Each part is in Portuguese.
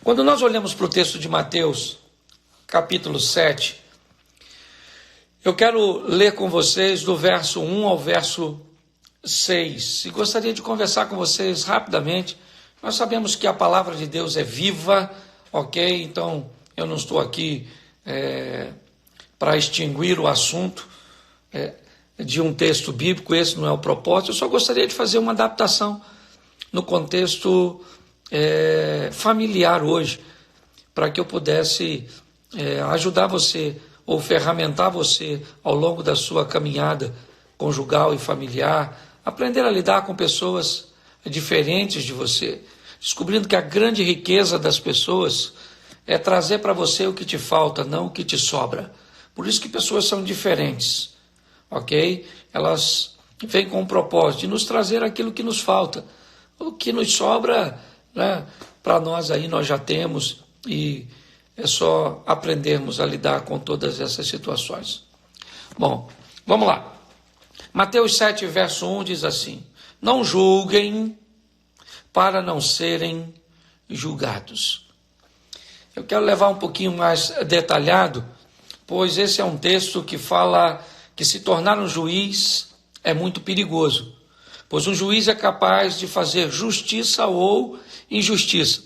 Quando nós olhamos para o texto de Mateus, capítulo 7, eu quero ler com vocês do verso 1 ao verso 6. E gostaria de conversar com vocês rapidamente. Nós sabemos que a palavra de Deus é viva, ok? Então, eu não estou aqui para extinguir o assunto de um texto bíblico, esse não é o propósito. Eu só gostaria de fazer uma adaptação no contexto familiar hoje, para que eu pudesse ajudar você ou ferramentar você ao longo da sua caminhada conjugal e familiar, aprender a lidar com pessoas diferentes de você, descobrindo que a grande riqueza das pessoas é trazer para você o que te falta, não o que te sobra. Por isso que pessoas são diferentes, ok? Elas vêm com o propósito de nos trazer aquilo que nos falta. O que nos sobra, né, para nós aí nós já temos, e é só aprendermos a lidar com todas essas situações. Bom, vamos lá. Mateus 7, verso 1 diz assim: não julguem para não serem julgados. Eu quero levar um pouquinho mais detalhado, pois esse é um texto que fala que se tornar um juiz é muito perigoso, pois um juiz é capaz de fazer justiça ou injustiça.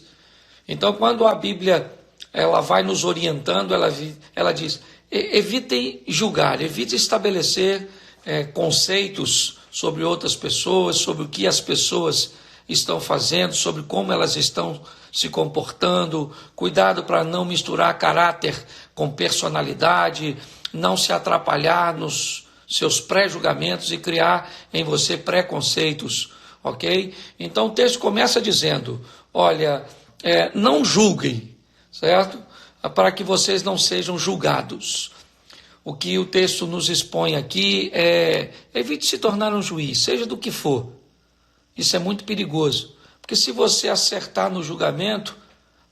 Então, quando a Bíblia ela vai nos orientando, ela diz: evitem julgar, evite estabelecer conceitos sobre outras pessoas, sobre o que as pessoas estão fazendo, sobre como elas estão se comportando. Cuidado para não misturar caráter com personalidade, não se atrapalhar nos seus pré-julgamentos e criar em você preconceitos, ok? Então o texto começa dizendo: olha, não julguem, certo? Para que vocês não sejam julgados. O que o texto nos expõe aqui evite se tornar um juiz, seja do que for. Isso é muito perigoso, porque se você acertar no julgamento,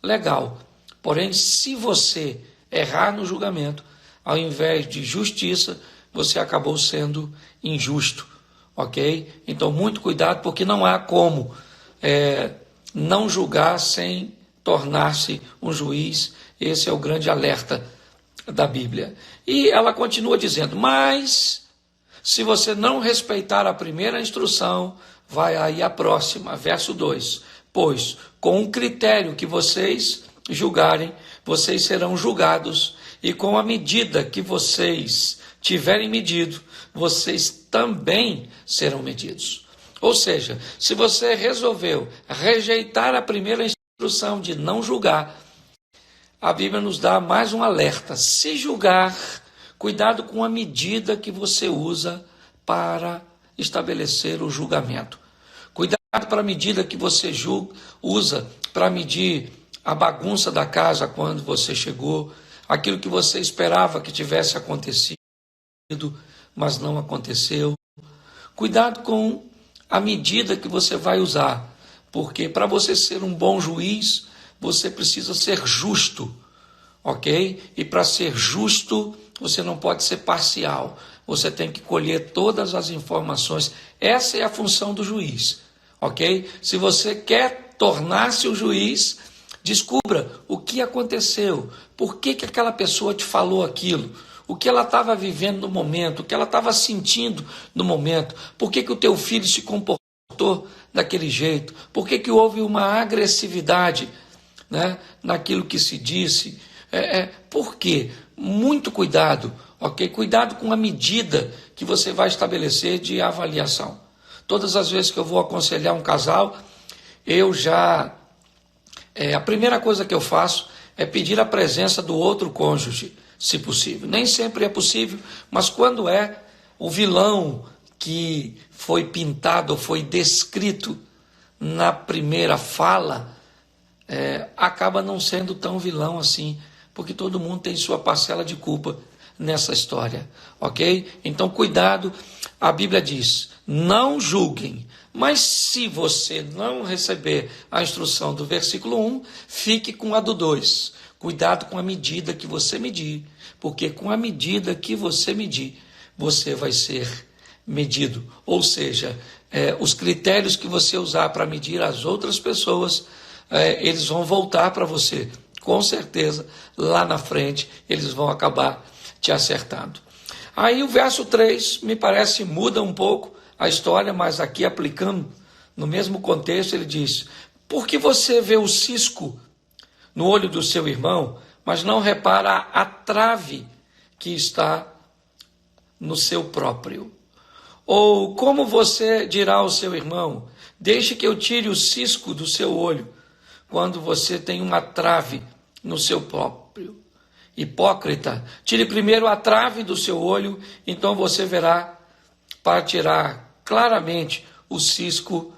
legal. Porém, se você errar no julgamento, ao invés de justiça, você acabou sendo injusto, ok? Então, muito cuidado, porque não há como não julgar sem tornar-se um juiz. Esse é o grande alerta da Bíblia. E ela continua dizendo: mas se você não respeitar a primeira instrução, vai aí a próxima, verso 2. Pois com o critério que vocês julgarem, vocês serão julgados, e com a medida que vocês tiverem medido, vocês também serão medidos. Ou seja, se você resolveu rejeitar a primeira instrução de não julgar, a Bíblia nos dá mais um alerta: se julgar, cuidado com a medida que você usa para estabelecer o julgamento. Cuidado para a medida que você usa para medir a bagunça da casa quando você chegou, aquilo que você esperava que tivesse acontecido, mas não aconteceu. Cuidado com a medida que você vai usar, porque para você ser um bom juiz, você precisa ser justo, ok? E para ser justo, você não pode ser parcial. Você tem que colher todas as informações. Essa é a função do juiz, ok? Se você quer tornar-se um juiz, descubra o que aconteceu, por que aquela pessoa te falou aquilo, o que ela estava vivendo no momento, o que ela estava sentindo no momento, por que o teu filho se comportou daquele jeito, por que houve uma agressividade, né, naquilo que se disse. Por quê? Muito cuidado, ok? Cuidado com a medida que você vai estabelecer de avaliação. Todas as vezes que eu vou aconselhar um casal, a primeira coisa que eu faço é pedir a presença do outro cônjuge, se possível. Nem sempre é possível, mas quando o vilão que foi pintado, foi descrito na primeira fala, acaba não sendo tão vilão assim, porque todo mundo tem sua parcela de culpa nessa história, ok? Então, cuidado. A Bíblia diz: não julguem, mas se você não receber a instrução do versículo 1, fique com a do 2. Cuidado com a medida que você medir, porque com a medida que você medir, você vai ser medido. Ou seja, os critérios que você usar para medir as outras pessoas eles vão voltar para você. Com certeza, lá na frente, eles vão acabar te acertando. Aí o verso 3, me parece, muda um pouco a história, mas aqui aplicando no mesmo contexto, ele diz: por que você vê o cisco no olho do seu irmão, mas não repara a trave que está no seu próprio? Ou como você dirá ao seu irmão: deixe que eu tire o cisco do seu olho, quando você tem uma trave no seu próprio? Hipócrita, tire primeiro a trave do seu olho, então você verá para tirar claramente o cisco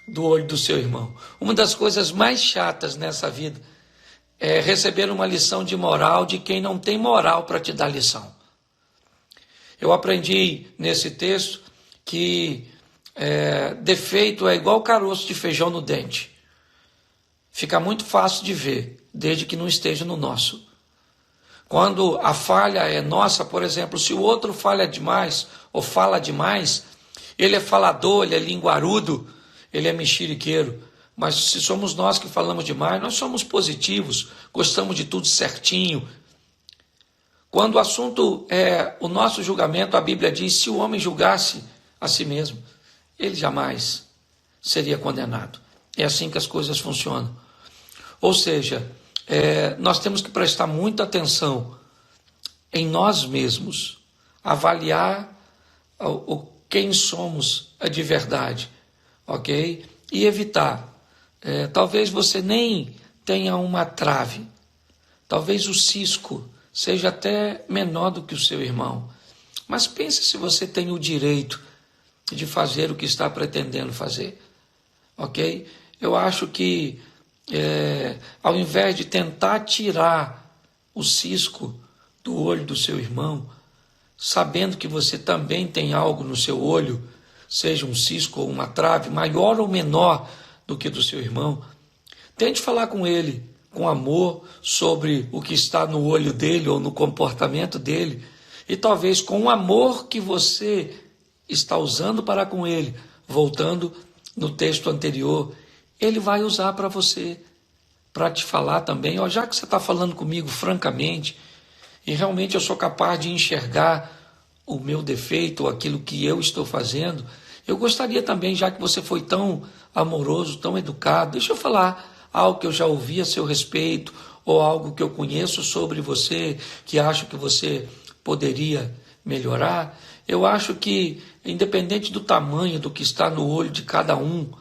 do olho do seu irmão. Uma das coisas mais chatas nessa vida é receber uma lição de moral de quem não tem moral para te dar lição. Eu aprendi nesse texto que defeito é igual caroço de feijão no dente. Fica muito fácil de ver, desde que não esteja no nosso. Quando a falha é nossa, por exemplo, se o outro falha demais ou fala demais, ele é falador, ele é linguarudo, ele é mexeriqueiro. Mas se somos nós que falamos demais, nós somos positivos, gostamos de tudo certinho. Quando o assunto é o nosso julgamento, a Bíblia diz: se o homem julgasse a si mesmo, ele jamais seria condenado. É assim que as coisas funcionam. Ou seja, nós temos que prestar muita atenção em nós mesmos, avaliar quem somos de verdade, ok? E evitar. Talvez você nem tenha uma trave, talvez o cisco seja até menor do que o seu irmão, mas pense se você tem o direito de fazer o que está pretendendo fazer, ok? Eu acho que ao invés de tentar tirar o cisco do olho do seu irmão, sabendo que você também tem algo no seu olho, seja um cisco ou uma trave, maior ou menor do que do seu irmão, tente falar com ele com amor sobre o que está no olho dele ou no comportamento dele, e talvez com o amor que você está usando para com ele, voltando no texto anterior, ele vai usar para você, para te falar também: ó, já que você está falando comigo francamente, e realmente eu sou capaz de enxergar o meu defeito, ou aquilo que eu estou fazendo, eu gostaria também, já que você foi tão amoroso, tão educado, deixa eu falar algo que eu já ouvi a seu respeito, ou algo que eu conheço sobre você, que acho que você poderia melhorar. Eu acho que, independente do tamanho do que está no olho de cada um,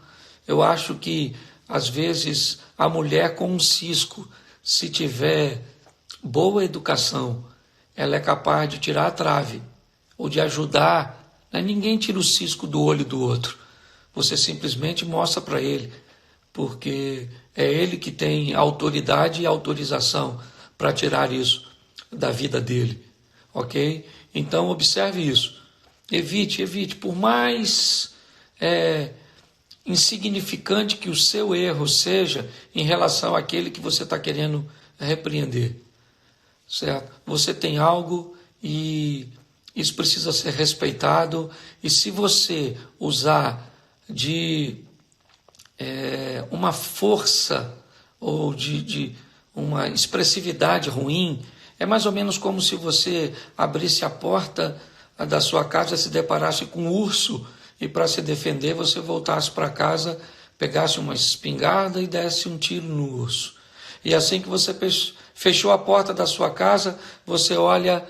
eu acho que, às vezes, a mulher com um cisco, se tiver boa educação, ela é capaz de tirar a trave, ou de ajudar. Ninguém tira o cisco do olho do outro. Você simplesmente mostra para ele, porque é ele que tem autoridade e autorização para tirar isso da vida dele, ok? Então, observe isso. Evite, por mais insignificante que o seu erro seja em relação àquele que você está querendo repreender, certo? Você tem algo e isso precisa ser respeitado, e se você usar de uma força ou de uma expressividade ruim, é mais ou menos como se você abrisse a porta da sua casa, se deparasse com um urso, e para se defender você voltasse para casa, pegasse uma espingarda e desse um tiro no urso. E assim que você fechou a porta da sua casa, você olha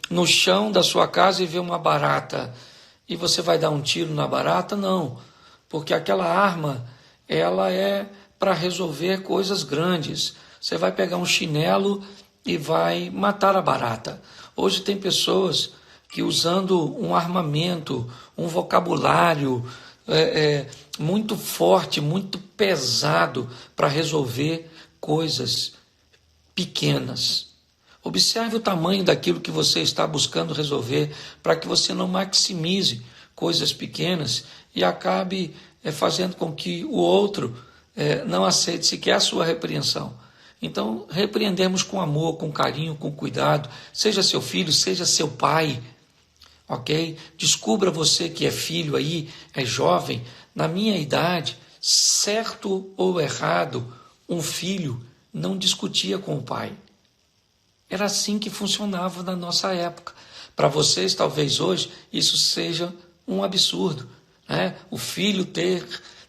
no chão da sua casa e vê uma barata. E você vai dar um tiro na barata? Não, porque aquela arma, ela é para resolver coisas grandes. Você vai pegar um chinelo e vai matar a barata. Hoje tem pessoas que, usando um armamento, um vocabulário muito forte, muito pesado, para resolver coisas pequenas. Observe o tamanho daquilo que você está buscando resolver, para que você não maximize coisas pequenas e acabe fazendo com que o outro não aceite sequer a sua repreensão. Então, repreendemos com amor, com carinho, com cuidado, seja seu filho, seja seu pai, ok? Descubra você que é filho aí, é jovem, na minha idade, certo ou errado, um filho não discutia com o pai. Era assim que funcionava na nossa época. Para vocês, talvez hoje, isso seja um absurdo, né? O filho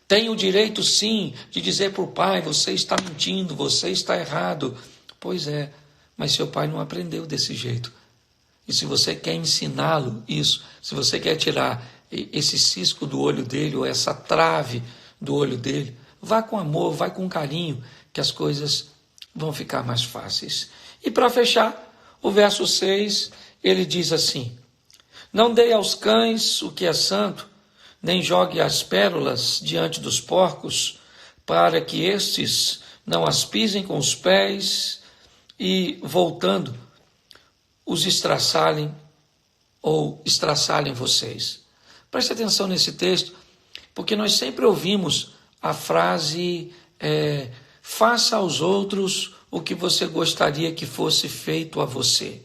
tem o direito, sim, de dizer para o pai: você está mentindo, você está errado. Pois é, mas seu pai não aprendeu desse jeito. E se você quer ensiná-lo isso, se você quer tirar esse cisco do olho dele, ou essa trave do olho dele, vá com amor, vá com carinho, que as coisas vão ficar mais fáceis. E para fechar, o verso 6, ele diz assim: não dê aos cães o que é santo, nem jogue as pérolas diante dos porcos, para que estes não as pisem com os pés e, voltando, os estraçalhem ou estraçalhem vocês. Preste atenção nesse texto, porque nós sempre ouvimos a frase faça aos outros o que você gostaria que fosse feito a você.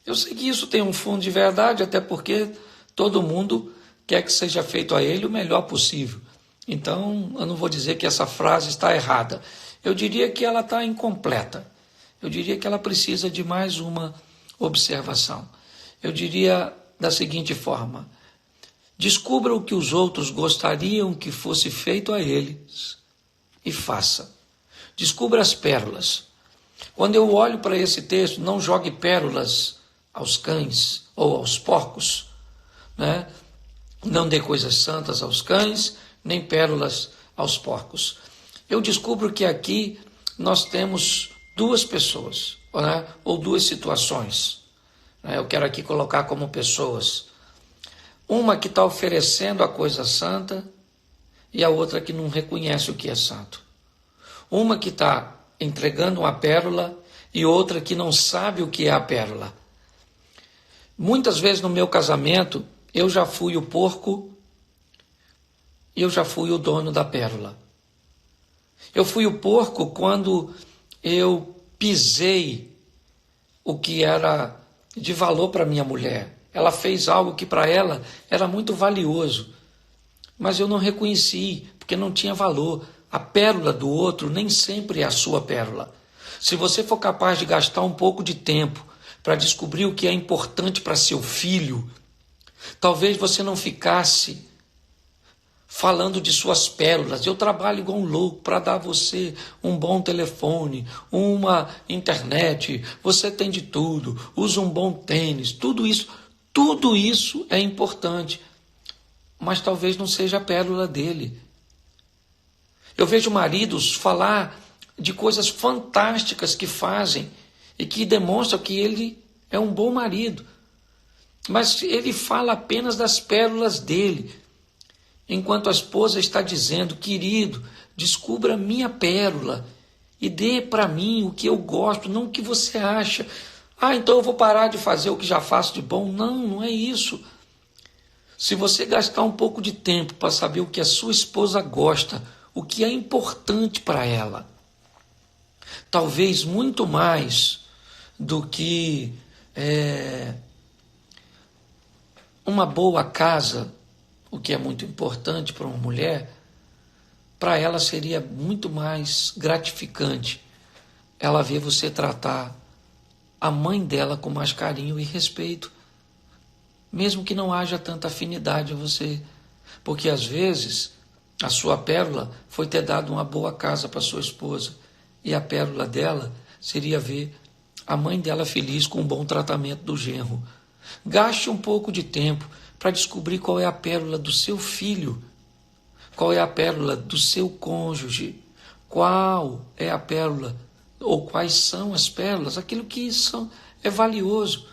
Eu sei que isso tem um fundo de verdade, até porque todo mundo quer que seja feito a ele o melhor possível. Então, eu não vou dizer que essa frase está errada. Eu diria que ela está incompleta. Eu diria que ela precisa de mais uma observação. Eu diria da seguinte forma: descubra o que os outros gostariam que fosse feito a eles e faça. Descubra as pérolas. Quando eu olho para esse texto, não jogue pérolas aos cães ou aos porcos, né? Não dê coisas santas aos cães, nem pérolas aos porcos. Eu descubro que aqui nós temos duas pessoas, né? Ou duas situações. Eu quero aqui colocar como pessoas. Uma que está oferecendo a coisa santa e a outra que não reconhece o que é santo. Uma que está entregando uma pérola e outra que não sabe o que é a pérola. Muitas vezes no meu casamento, eu já fui o porco e eu já fui o dono da pérola. Eu fui o porco quando eu pisei o que era de valor para minha mulher. Ela fez algo que para ela era muito valioso, mas eu não reconheci, porque não tinha valor. A pérola do outro nem sempre é a sua pérola. Se você for capaz de gastar um pouco de tempo para descobrir o que é importante para seu filho, talvez você não ficasse falando de suas pérolas. Eu trabalho igual um louco para dar a você um bom telefone, uma internet, você tem de tudo, usa um bom tênis, tudo isso é importante, mas talvez não seja a pérola dele. Eu vejo maridos falar de coisas fantásticas que fazem e que demonstram que ele é um bom marido, mas ele fala apenas das pérolas dele, enquanto a esposa está dizendo: querido, descubra a minha pérola e dê para mim o que eu gosto, não o que você acha. Então eu vou parar de fazer o que já faço de bom. Não é isso. Se você gastar um pouco de tempo para saber o que a sua esposa gosta, o que é importante para ela, talvez muito mais do que uma boa casa, o que é muito importante para uma mulher, para ela seria muito mais gratificante ela ver você tratar a mãe dela com mais carinho e respeito, mesmo que não haja tanta afinidade a você, porque às vezes a sua pérola foi ter dado uma boa casa para sua esposa, e a pérola dela seria ver a mãe dela feliz com um bom tratamento do genro. Gaste um pouco de tempo para descobrir qual é a pérola do seu filho, qual é a pérola do seu cônjuge, qual é a pérola, ou quais são as pérolas, aquilo que é valioso.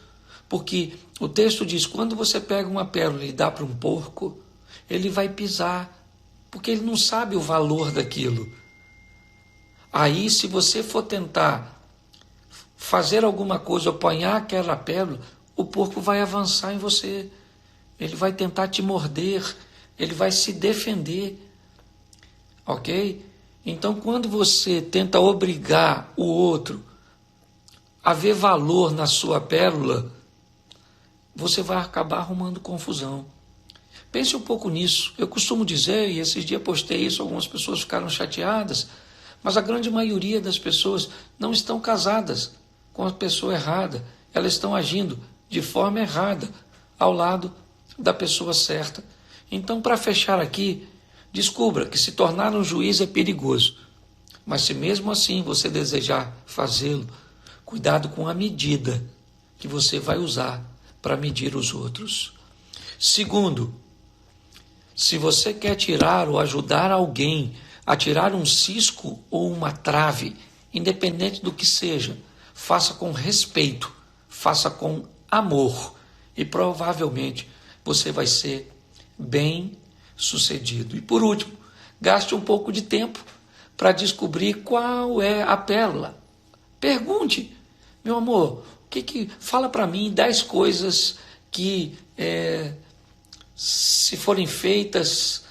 Porque o texto diz: quando você pega uma pérola e dá para um porco, ele vai pisar, porque ele não sabe o valor daquilo. Aí, se você for tentar fazer alguma coisa, apanhar aquela pérola, o porco vai avançar em você, ele vai tentar te morder, ele vai se defender, ok? Então, quando você tenta obrigar o outro a ver valor na sua pérola, você vai acabar arrumando confusão. Pense um pouco nisso. Eu costumo dizer, e esses dias postei isso, algumas pessoas ficaram chateadas, mas a grande maioria das pessoas não estão casadas com a pessoa errada. Elas estão agindo de forma errada ao lado da pessoa certa. Então, para fechar aqui, descubra que se tornar um juiz é perigoso. Mas se mesmo assim você desejar fazê-lo, cuidado com a medida que você vai usar para medir os outros. Segundo, se você quer tirar ou ajudar alguém a tirar um cisco ou uma trave, independente do que seja, faça com respeito, faça com amor e provavelmente você vai ser bem sucedido. E por último, gaste um pouco de tempo para descobrir qual é a pérola. Pergunte, meu amor, fala para mim 10 coisas que se forem feitas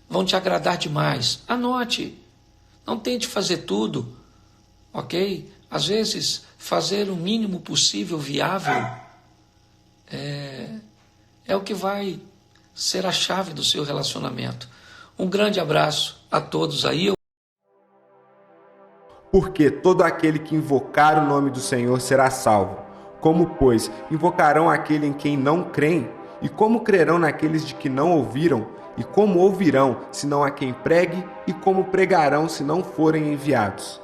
vão te agradar demais. Anote, não tente fazer tudo, ok? Às vezes, fazer o mínimo possível viável é o que vai ser a chave do seu relacionamento. Um grande abraço a todos aí. Porque todo aquele que invocar o nome do Senhor será salvo. Como, pois, invocarão aquele em quem não creem? E como crerão naqueles de que não ouviram? E como ouvirão, se não há quem pregue? E como pregarão, se não forem enviados?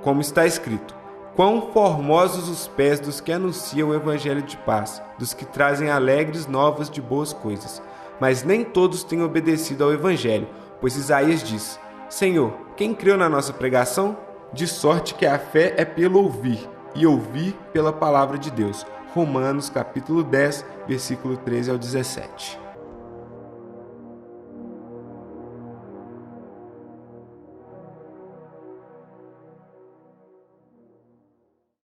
Como está escrito: quão formosos os pés dos que anunciam o evangelho de paz, dos que trazem alegres novas de boas coisas. Mas nem todos têm obedecido ao evangelho, pois Isaías diz: Senhor, quem creu na nossa pregação? De sorte que a fé é pelo ouvir, e ouvir pela palavra de Deus. Romanos capítulo 10, versículo 13 ao 17.